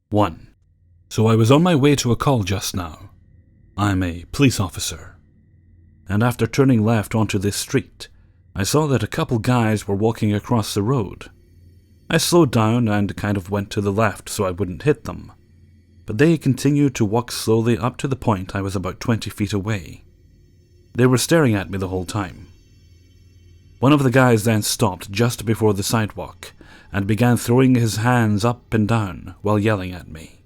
1. So I was on my way to a call just now. I'm a police officer. And after turning left onto this street, I saw that a couple guys were walking across the road. I slowed down and kind of went to the left so I wouldn't hit them. But they continued to walk slowly up to the point I was about 20 feet away. They were staring at me the whole time. One of the guys then stopped just before the sidewalk and began throwing his hands up and down while yelling at me.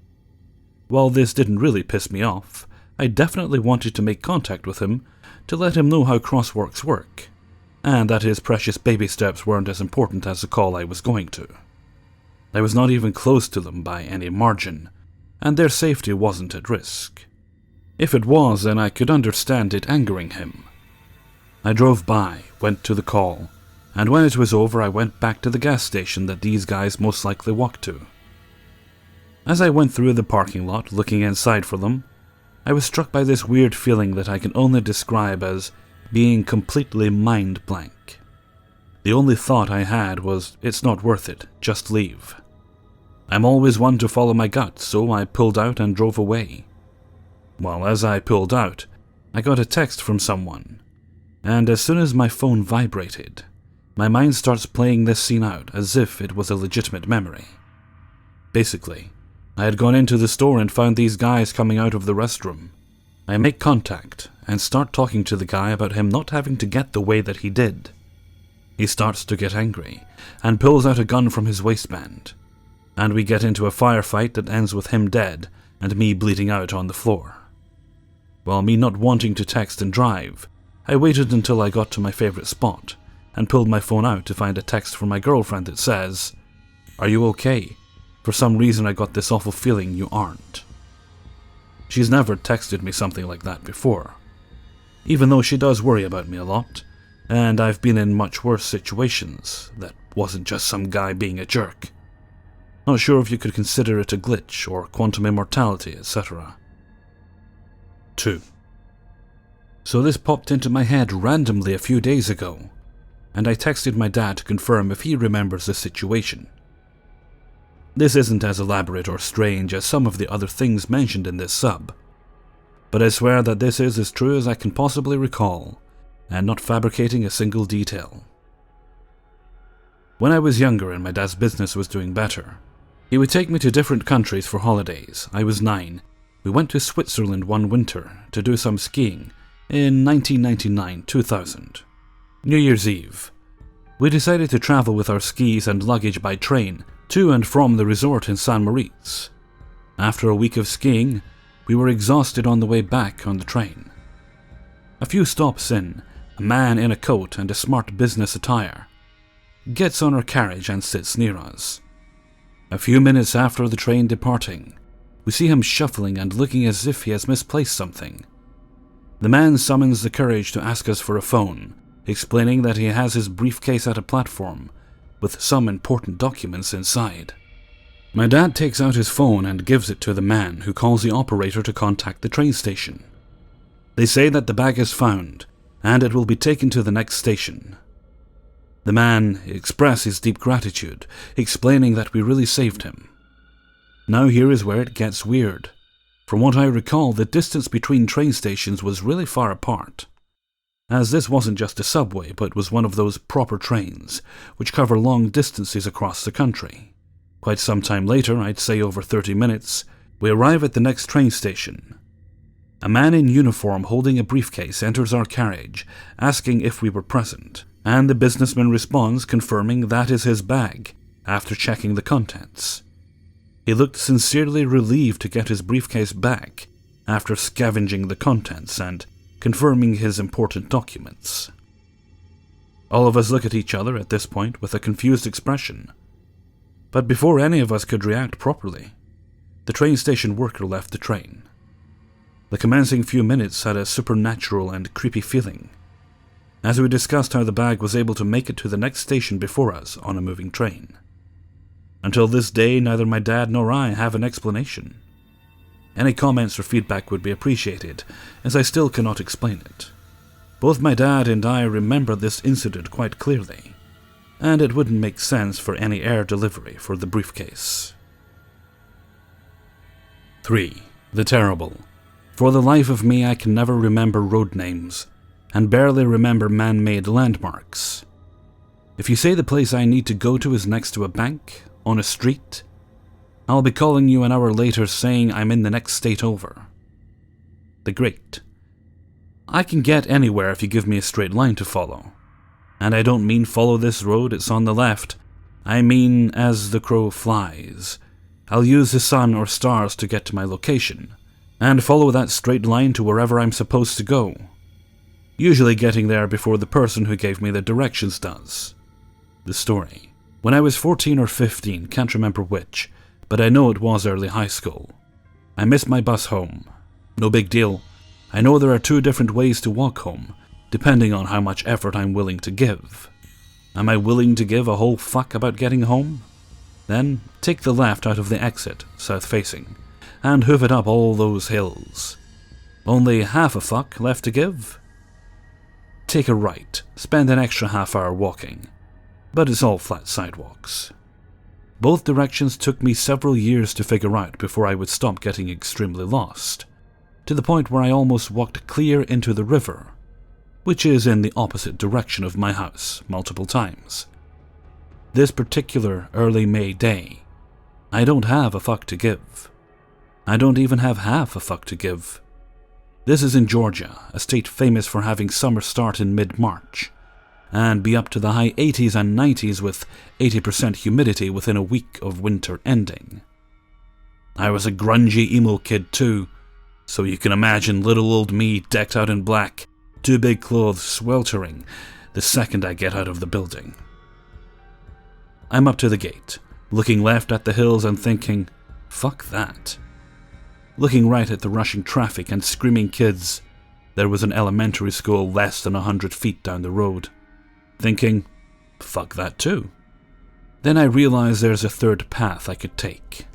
While this didn't really piss me off, I definitely wanted to make contact with him to let him know how crosswalks work, and that his precious baby steps weren't as important as the call I was going to. I was not even close to them by any margin, and their safety wasn't at risk. If it was, then I could understand it angering him. I drove by, went to the call, and when it was over I went back to the gas station that these guys most likely walked to. As I went through the parking lot looking inside for them, I was struck by this weird feeling that I can only describe as being completely mind blank. The only thought I had was, it's not worth it, just leave. I'm always one to follow my gut, so I pulled out and drove away. Well, as I pulled out, I got a text from someone, and as soon as my phone vibrated, my mind starts playing this scene out as if it was a legitimate memory. Basically, I had gone into the store and found these guys coming out of the restroom. I make contact and start talking to the guy about him not having to get the way that he did. He starts to get angry and pulls out a gun from his waistband, and we get into a firefight that ends with him dead and me bleeding out on the floor. While me not wanting to text and drive, I waited until I got to my favorite spot and pulled my phone out to find a text from my girlfriend that says, "Are you okay? For some reason I got this awful feeling you aren't." She's never texted me something like that before, even though she does worry about me a lot, and I've been in much worse situations that wasn't just some guy being a jerk. Not sure if you could consider it a glitch or quantum immortality, etc. 2. So this popped into my head randomly a few days ago, and I texted my dad to confirm if he remembers the situation. This isn't as elaborate or strange as some of the other things mentioned in this sub, but I swear that this is as true as I can possibly recall, and not fabricating a single detail. When I was younger and my dad's business was doing better, he would take me to different countries for holidays. I was 9. We went to Switzerland one winter to do some skiing in 1999-2000. New Year's Eve. We decided to travel with our skis and luggage by train to and from the resort in San Moritz. After a week of skiing, we were exhausted on the way back on the train. A few stops in, a man in a coat and a smart business attire gets on our carriage and sits near us. A few minutes after the train departing, we see him shuffling and looking as if he has misplaced something. The man summons the courage to ask us for a phone, explaining that he has his briefcase at a platform with some important documents inside. My dad takes out his phone and gives it to the man, who calls the operator to contact the train station. They say that the bag is found and it will be taken to the next station. The man expresses deep gratitude, explaining that we really saved him. Now here is where it gets weird. From what I recall, the distance between train stations was really far apart, as this wasn't just a subway but was one of those proper trains which cover long distances across the country. Quite some time later, I'd say over 30 minutes, we arrive at the next train station. A man in uniform holding a briefcase enters our carriage, asking if we were present, and the businessman responds confirming that is his bag after checking the contents. He looked sincerely relieved to get his briefcase back after scavenging the contents and confirming his important documents. All of us look at each other at this point with a confused expression. But before any of us could react properly, the train station worker left the train. The commencing few minutes had a supernatural and creepy feeling, as we discussed how the bag was able to make it to the next station before us on a moving train. Until this day, neither my dad nor I have an explanation. Any comments or feedback would be appreciated, as I still cannot explain it. Both my dad and I remember this incident quite clearly, and it wouldn't make sense for any air delivery for the briefcase. 3. The terrible. For the life of me, I can never remember road names, and barely remember man-made landmarks. If you say the place I need to go to is next to a bank, on a street, I'll be calling you an hour later saying I'm in the next state over. The Great. I can get anywhere if you give me a straight line to follow. And I don't mean follow this road, it's on the left. I mean as the crow flies. I'll use the sun or stars to get to my location, and follow that straight line to wherever I'm supposed to go. Usually getting there before the person who gave me the directions does. The story. When I was 14 or 15, can't remember which, but I know it was early high school. I missed my bus home. No big deal. I know there are 2 different ways to walk home, depending on how much effort I'm willing to give. Am I willing to give a whole fuck about getting home? Then take the left out of the exit, south facing, and hoof it up all those hills. Only half a fuck left to give? Take a right, spend an extra half hour walking, but it's all flat sidewalks. Both directions took me several years to figure out before I would stop getting extremely lost, to the point where I almost walked clear into the river, which is in the opposite direction of my house multiple times. This particular early May day, I don't have a fuck to give. I don't even have half a fuck to give. This is in Georgia, a state famous for having summer start in mid-March, and be up to the high 80s and 90s with 80% humidity within a week of winter ending. I was a grungy emo kid too, so you can imagine little old me decked out in black, 2 big clothes sweltering the second I get out of the building. I'm up to the gate, looking left at the hills and thinking, fuck that. Looking right at the rushing traffic and screaming kids, there was an elementary school less than 100 feet down the road. Thinking, fuck that too. Then I realize there's a third path I could take.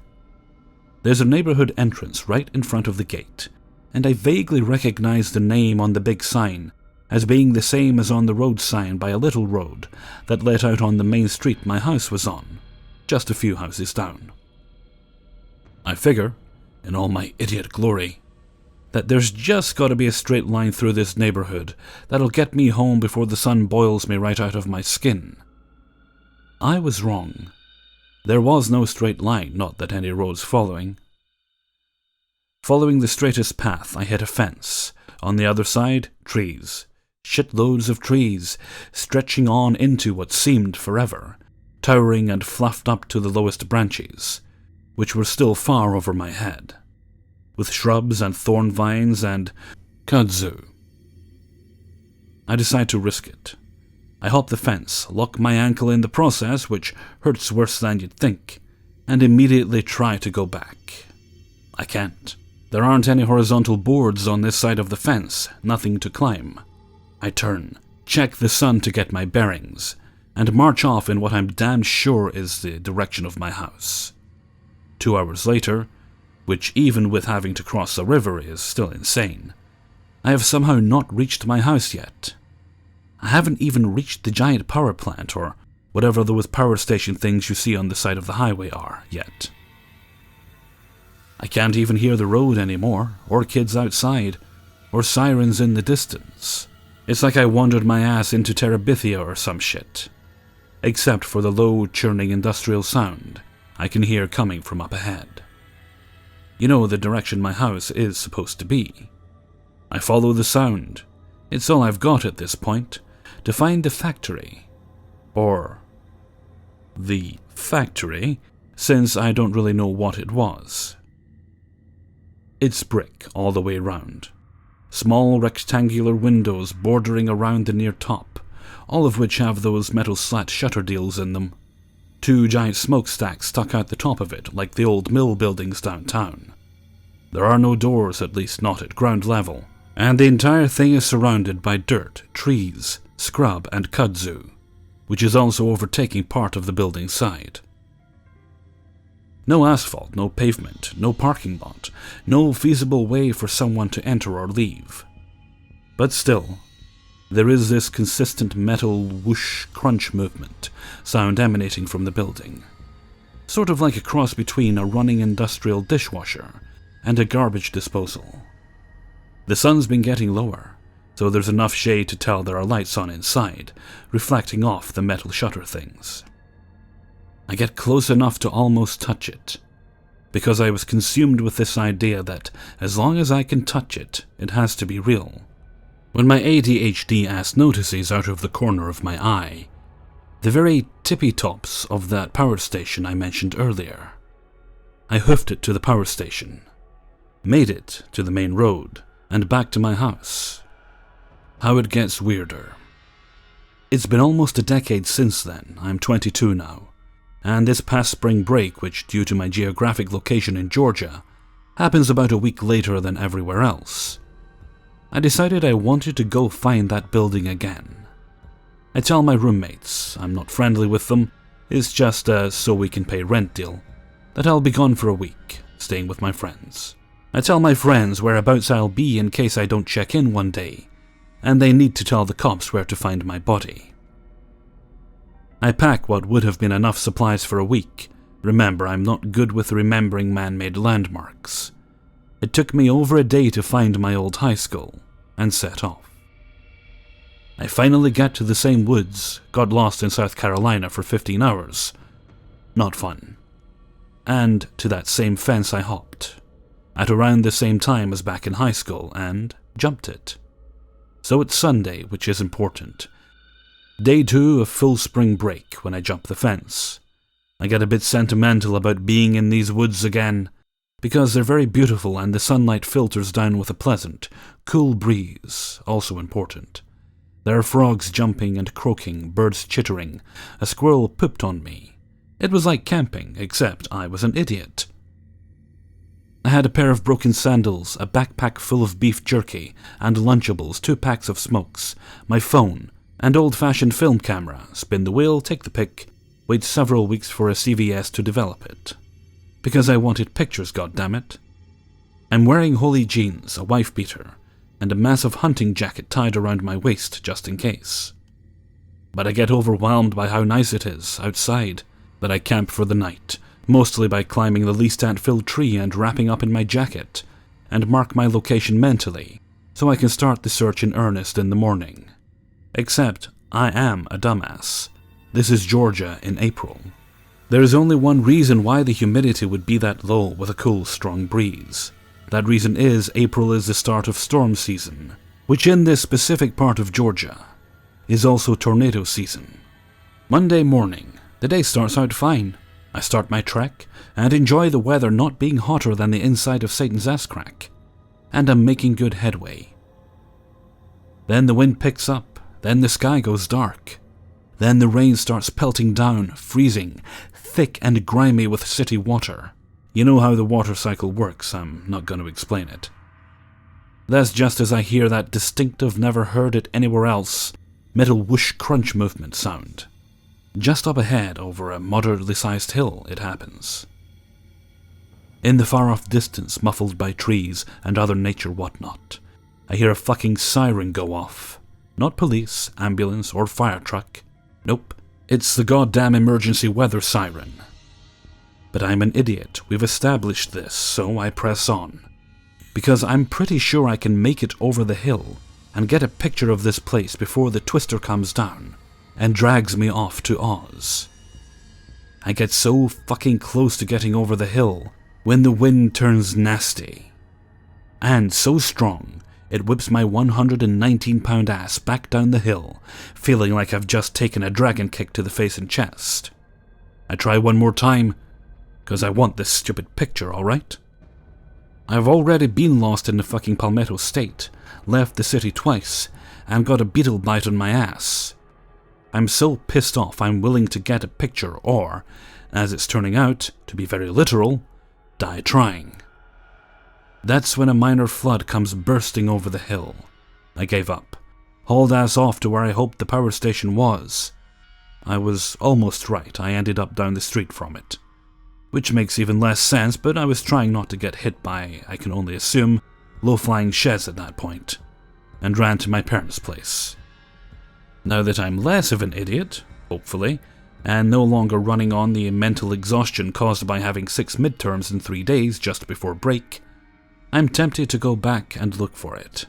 There's a neighborhood entrance right in front of the gate, and I vaguely recognize the name on the big sign as being the same as on the road sign by a little road that led out on the main street my house was on, just a few houses down. I figure, in all my idiot glory, that there's just got to be a straight line through this neighborhood that'll get me home before the sun boils me right out of my skin. I was wrong. There was no straight line, not that any roads following. Following the straightest path, I hit a fence. On the other side, trees. Shitloads of trees, stretching on into what seemed forever, towering and fluffed up to the lowest branches, which were still far over my head, with shrubs and thorn vines and kudzu. I decide to risk it. I hop the fence, lock my ankle in the process, which hurts worse than you'd think, and immediately try to go back. I can't. There aren't any horizontal boards on this side of the fence, nothing to climb. I turn, check the sun to get my bearings, and march off in what I'm damn sure is the direction of my house. 2 hours later, which even with having to cross a river is still insane, I have somehow not reached my house yet. I haven't even reached the giant power plant or whatever those power station things you see on the side of the highway are yet. I can't even hear the road anymore, or kids outside, or sirens in the distance. It's like I wandered my ass into Terabithia or some shit. Except for the low, churning industrial sound I can hear coming from up ahead. You know the direction my house is supposed to be. I follow the sound. It's all I've got at this point, to find the factory. Or the factory, since I don't really know what it was. It's brick all the way round. Small rectangular windows bordering around the near top, all of which have those metal slat shutter deals in them. 2 giant smokestacks stuck out the top of it, like the old mill buildings downtown. There are no doors, at least not at ground level, and the entire thing is surrounded by dirt, trees, scrub, and kudzu, which is also overtaking part of the building's side. No asphalt, no pavement, no parking lot, no feasible way for someone to enter or leave. But still, there is this consistent metal whoosh crunch movement, sound emanating from the building. Sort of like a cross between a running industrial dishwasher and a garbage disposal. The sun's been getting lower, so there's enough shade to tell there are lights on inside, reflecting off the metal shutter things. I get close enough to almost touch it, because I was consumed with this idea that as long as I can touch it, it has to be real. When my ADHD ass notices out of the corner of my eye the very tippy tops of that power station I mentioned earlier. I hoofed it to the power station, made it to the main road, and back to my house. How it gets weirder. It's been almost a decade since then. I'm 22 now, and this past spring break, which due to my geographic location in Georgia, happens about a week later than everywhere else, I decided I wanted to go find that building again. I tell my roommates, I'm not friendly with them, it's just a so we can pay rent deal, that I'll be gone for a week, staying with my friends. I tell my friends whereabouts I'll be in case I don't check in one day, and they need to tell the cops where to find my body. I pack what would have been enough supplies for a week. Remember, I'm not good with remembering man-made landmarks. It took me over a day to find my old high school, and set off. I finally get to the same woods, got lost in South Carolina for 15 hours. Not fun. And to that same fence I hopped, at around the same time as back in high school, and jumped it. So it's Sunday, which is important. Day 2 of full spring break when I jump the fence. I get a bit sentimental about being in these woods again, because they're very beautiful and the sunlight filters down with a pleasant, cool breeze, also important. There are frogs jumping and croaking, birds chittering, a squirrel pooped on me. It was like camping, except I was an idiot. I had a pair of broken sandals, a backpack full of beef jerky and Lunchables, 2 packs of smokes, my phone, and old-fashioned film camera. Spin the wheel, take the pic, wait several weeks for a CVS to develop it. Because I wanted pictures, goddammit. I'm wearing holey jeans, a wife beater, and a massive hunting jacket tied around my waist just in case. But I get overwhelmed by how nice it is outside that I camp for the night, mostly by climbing the least ant-filled tree and wrapping up in my jacket, and mark my location mentally, so I can start the search in earnest in the morning. Except, I am a dumbass. This is Georgia in April. There is only one reason why the humidity would be that low with a cool, strong breeze. That reason is April is the start of storm season, which in this specific part of Georgia is also tornado season. Monday morning, the day starts out fine. I start my trek and enjoy the weather not being hotter than the inside of Satan's ass crack, and I'm making good headway. Then the wind picks up, then the sky goes dark. Then the rain starts pelting down, freezing, thick and grimy with city water. You know how the water cycle works, I'm not going to explain it. That's just as I hear that distinctive, never heard it anywhere else, metal whoosh crunch movement sound. Just up ahead, over a moderately sized hill, it happens. In the far-off distance, muffled by trees and other nature whatnot, I hear a fucking siren go off. Not police, ambulance, or fire truck. Nope, it's the goddamn emergency weather siren. But I'm an idiot, we've established this, so I press on. Because I'm pretty sure I can make it over the hill and get a picture of this place before the twister comes down and drags me off to Oz. I get so fucking close to getting over the hill when the wind turns nasty. And so strong, it whips my 119-pound ass back down the hill, feeling like I've just taken a dragon kick to the face and chest. I try one more time, because I want this stupid picture, alright? I've already been lost in the fucking Palmetto State, left the city twice, and got a beetle bite on my ass. I'm so pissed off I'm willing to get a picture or, as it's turning out, to be very literal, die trying. That's when a minor flood comes bursting over the hill. I gave up, hauled ass off to where I hoped the power station was. I was almost right, I ended up down the street from it. Which makes even less sense, but I was trying not to get hit by, I can only assume, low-flying sheds at that point, and ran to my parents' place. Now that I'm less of an idiot, hopefully, and no longer running on the mental exhaustion caused by having 6 midterms in 3 days just before break, I'm tempted to go back and look for it.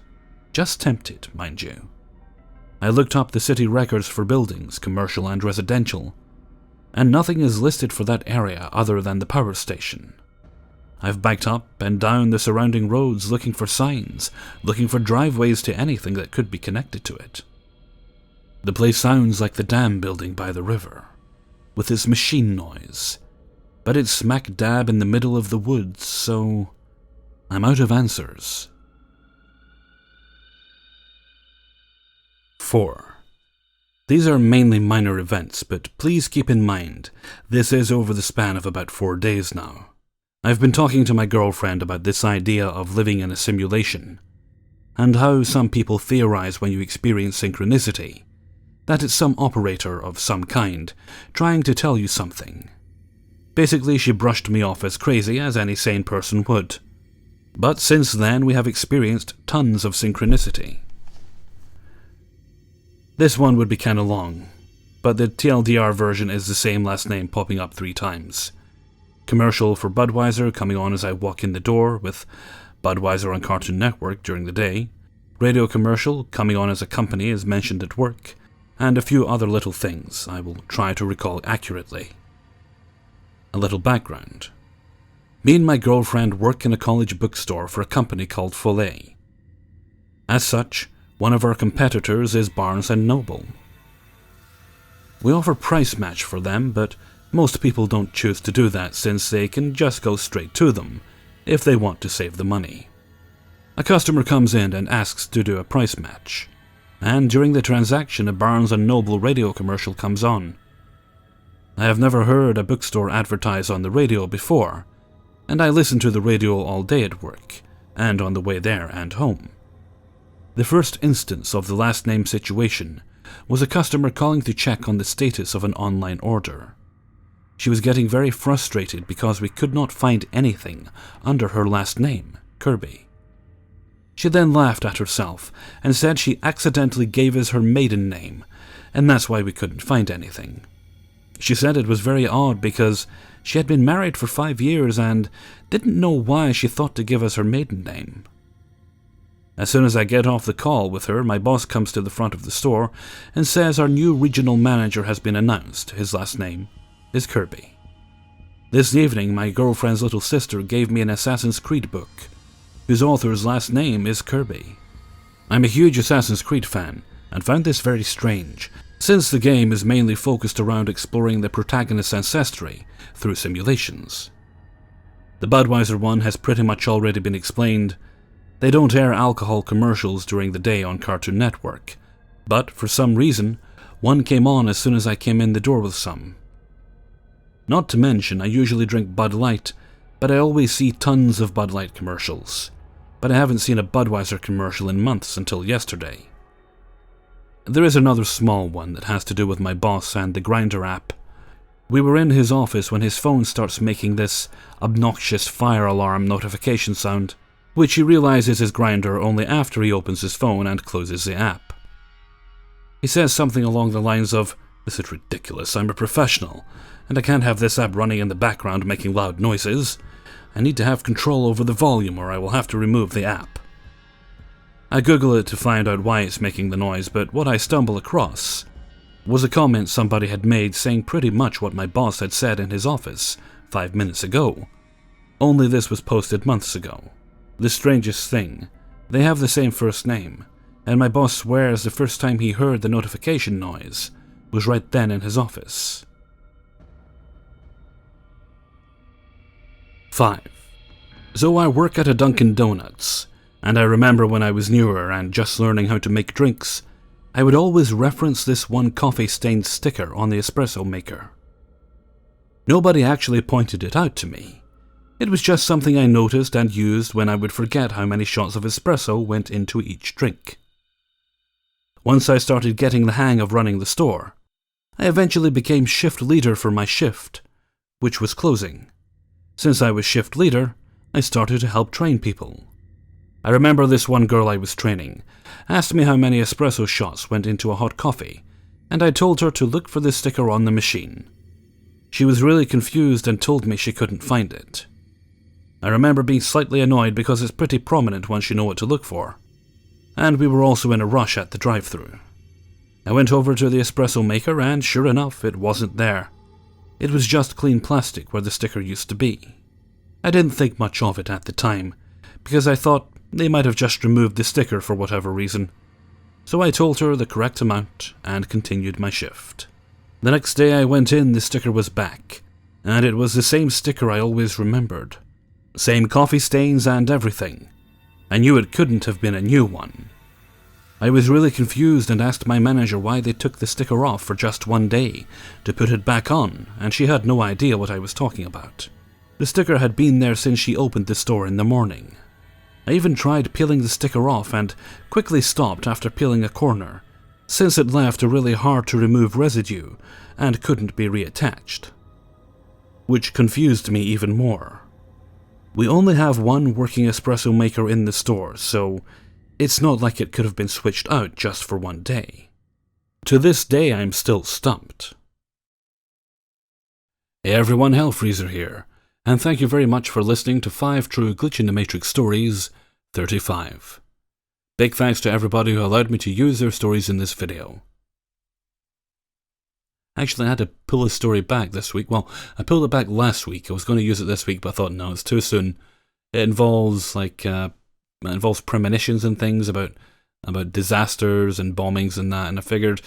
Just tempted, mind you. I looked up the city records for buildings, commercial and residential, and nothing is listed for that area other than the power station. I've biked up and down the surrounding roads looking for signs, looking for driveways to anything that could be connected to it. The place sounds like the dam building by the river, with its machine noise, but it's smack dab in the middle of the woods, so I'm out of answers. 4. These are mainly minor events, but please keep in mind, this is over the span of about 4 days now. I've been talking to my girlfriend about this idea of living in a simulation, and how some people theorize when you experience synchronicity, that it's some operator of some kind trying to tell you something. Basically, she brushed me off as crazy, as any sane person would. But since then, we have experienced tons of synchronicity. This one would be kinda long, but the TLDR version is the same last name popping up 3 times. Commercial for Budweiser coming on as I walk in the door, with Budweiser on Cartoon Network during the day, radio commercial coming on as a company is mentioned at work, and a few other little things I will try to recall accurately. A little background. Me and my girlfriend work in a college bookstore for a company called Follet. As such, one of our competitors is Barnes & Noble. We offer price match for them, but most people don't choose to do that since they can just go straight to them if they want to save the money. A customer comes in and asks to do a price match, and during the transaction a Barnes & Noble radio commercial comes on. I have never heard a bookstore advertise on the radio before, and I listen to the radio all day at work, and on the way there and home. The first instance of the last name situation was a customer calling to check on the status of an online order. She was getting very frustrated because we could not find anything under her last name, Kirby. She then laughed at herself and said she accidentally gave us her maiden name, and that's why we couldn't find anything. She said it was very odd because she had been married for 5 years and didn't know why she thought to give us her maiden name. As soon as I get off the call with her, my boss comes to the front of the store and says our new regional manager has been announced. His last name is Kirby. This evening, my girlfriend's little sister gave me an Assassin's Creed book, whose author's last name is Kirby. I'm a huge Assassin's Creed fan, and found this very strange, since the game is mainly focused around exploring the protagonist's ancestry through simulations. The Budweiser one has pretty much already been explained. They don't air alcohol commercials during the day on Cartoon Network, but for some reason, one came on as soon as I came in the door with some. Not to mention, I usually drink Bud Light, but I always see tons of Bud Light commercials. But I haven't seen a Budweiser commercial in months until yesterday. There is another small one that has to do with my boss and the Grindr app. We were in his office when his phone starts making this obnoxious fire alarm notification sound, which he realizes is Grindr only after he opens his phone and closes the app. He says something along the lines of, "This is ridiculous, I'm a professional, and I can't have this app running in the background making loud noises. I need to have control over the volume or I will have to remove the app." I Google it to find out why it's making the noise, but what I stumble across was a comment somebody had made saying pretty much what my boss had said in his office 5 minutes ago, only this was posted months ago. The strangest thing, they have the same first name, and my boss swears the first time he heard the notification noise was right then in his office. 5. So I work at a Dunkin' Donuts, and I remember when I was newer and just learning how to make drinks, I would always reference this one coffee-stained sticker on the espresso maker. Nobody actually pointed it out to me. It was just something I noticed and used when I would forget how many shots of espresso went into each drink. Once I started getting the hang of running the store, I eventually became shift leader for my shift, which was closing. Since I was shift leader, I started to help train people. I remember this one girl I was training asked me how many espresso shots went into a hot coffee, and I told her to look for the sticker on the machine. She was really confused and told me she couldn't find it. I remember being slightly annoyed because it's pretty prominent once you know what to look for. And we were also in a rush at the drive-thru. I went over to the espresso maker and sure enough, it wasn't there. It was just clean plastic where the sticker used to be. I didn't think much of it at the time, because I thought they might have just removed the sticker for whatever reason. So I told her the correct amount and continued my shift. The next day I went in, the sticker was back, and it was the same sticker I always remembered. Same coffee stains and everything. I knew it couldn't have been a new one. I was really confused and asked my manager why they took the sticker off for just one day to put it back on, and she had no idea what I was talking about. The sticker had been there since she opened the store in the morning. I even tried peeling the sticker off and quickly stopped after peeling a corner, since it left a really hard to remove residue and couldn't be reattached. Which confused me even more. We only have one working espresso maker in the store, so it's not like it could have been switched out just for one day. To this day, I'm still stumped. Hey everyone, Hellfreezer here, and thank you very much for listening to 5 True Glitch in the Matrix Stories 35. Big thanks to everybody who allowed me to use their stories in this video. Actually, I had to pull a story back this week. Well, I pulled it back last week. I was going to use it this week, but I thought, no, it's too soon. It involves, premonitions and things about disasters and bombings and that, and I figured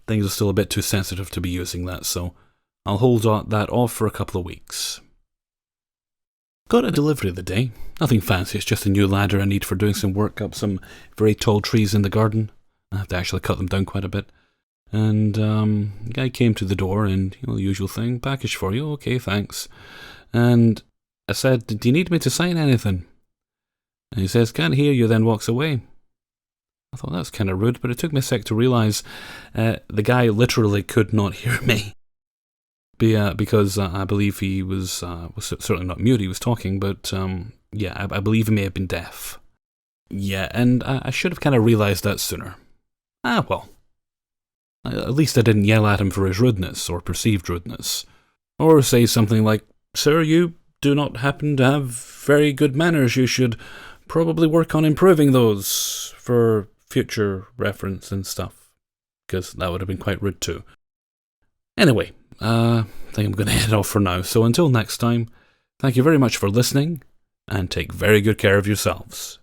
things are still a bit too sensitive to be using that, so I'll hold that off for a couple of weeks. Got a delivery of the day. Nothing fancy, it's just a new ladder I need for doing some work up some very tall trees in the garden. I have to actually cut them down quite a bit. And the guy came to the door and, the usual thing, package for you, okay, thanks. And I said, do you need me to sign anything? And he says, can't hear you, then walks away. I thought that's kind of rude, but it took me a sec to realise the guy literally could not hear me. Because I believe he was certainly not mute, he was talking, but I believe he may have been deaf. Yeah, and I should have kind of realised that sooner. Well. At least I didn't yell at him for his rudeness, or perceived rudeness. Or say something like, sir, you do not happen to have very good manners, you should probably work on improving those for future reference and stuff. Because that would have been quite rude too. Anyway, I think I'm going to head off for now, so until next time, thank you very much for listening, and take very good care of yourselves.